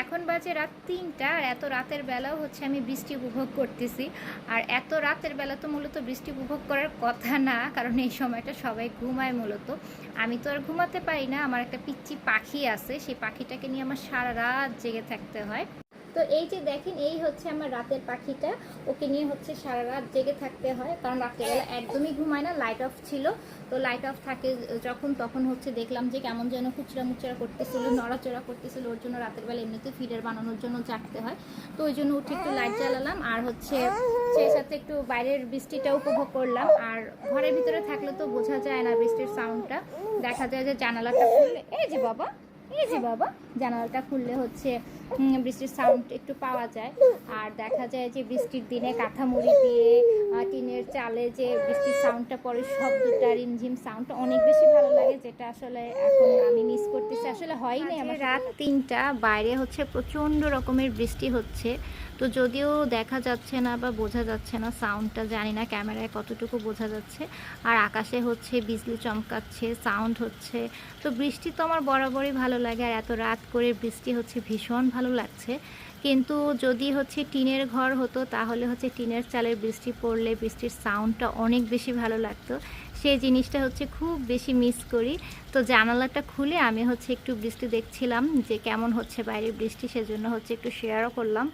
এখন বাজে রাত ৩টা, আর এত রাতের বেলাও হচ্ছে আমি বৃষ্টি উপভোগ করতেছি। আর এত রাতের বেলা তো মূলত বৃষ্টি উপভোগ করার কথা না, কারণ এই সময়টা সবাই ঘুমায় মূলত। আমি তো আর ঘুমাতে পারি না, আমার একটা পিচ্চি পাখি আছে, সেই পাখিটাকে নিয়ে আমার সারা রাত জেগে থাকতে হয়। তো এই যে দেখেন, এই হচ্ছে আমার রাতের পাখিটা, ওকে নিয়ে হচ্ছে সারা রাত জেগে থাকতে হয়, কারণ রাত্রেবেলা একদমই ঘুমায় না, লাইট অফ ছিল। তো লাইট অফ থাকে যখন, তখন হচ্ছে দেখলাম যে কেমন যেন কুচড়া মুচড়া করতেছিল, নড়াচড়া করতেছিল। ওর জন্য রাতের বেলা এমনিতে ফিডার বানানোর জন্য জাগতে হয়, তো ওই জন্য উঠে একটু লাইট জ্বালালাম, আর হচ্ছে সেই সাথে একটু বাইরের বৃষ্টিটা উপভোগ করলাম। আর ঘরের ভিতরে থাকলে তো বোঝা যায় না বৃষ্টির সাউন্ডটা, দেখা যায় যে জানালাটা খুললে, এই যে বাবা, এই যে বাবা, জানালাটা খুললে হচ্ছে বৃষ্টির সাউন্ড একটু পাওয়া যায়। আর দেখা যায় যে বৃষ্টির দিনে কাঁথামুড়ি দিয়ে টিনের চালে যে বৃষ্টির সাউন্ডটা পড়ে, শব্দটা, রিমঝিম সাউন্ডটা অনেক বেশি ভালো লাগে, যেটা আসলে এখন আমি মিস করতেছি। আসলে হয়ই নাই আমার। রাত ৩টা, বাইরে হচ্ছে প্রচণ্ড রকমের বৃষ্টি হচ্ছে। তো যদিও দেখা যাচ্ছে না বা বোঝা যাচ্ছে না সাউন্ডটা, জানি না ক্যামেরায় কতটুকু বোঝা যাচ্ছে। আর আকাশে হচ্ছে বিজলি চমকাচ্ছে, সাউন্ড হচ্ছে। তো বৃষ্টি তো আমার বরাবরই ভালো লাগে, আর এত রাত করে বৃষ্টি হচ্ছে ভীষণ ভালো লাগছে। কিন্তু যদি হচ্ছে টিনের ঘর হতো, তাহলে হচ্ছে টিনের চালের বৃষ্টি পড়লে বৃষ্টির সাউন্ডটা অনেক বেশি ভালো লাগতো। সেই জিনিসটা হচ্ছে খুব বেশি মিস করি। তো জানালাটা খুলে আমি হচ্ছে একটু বৃষ্টি দেখছিলাম যে কেমন হচ্ছে বাইরের বৃষ্টি, সেজন্য হচ্ছে একটু শেয়ারও করলাম।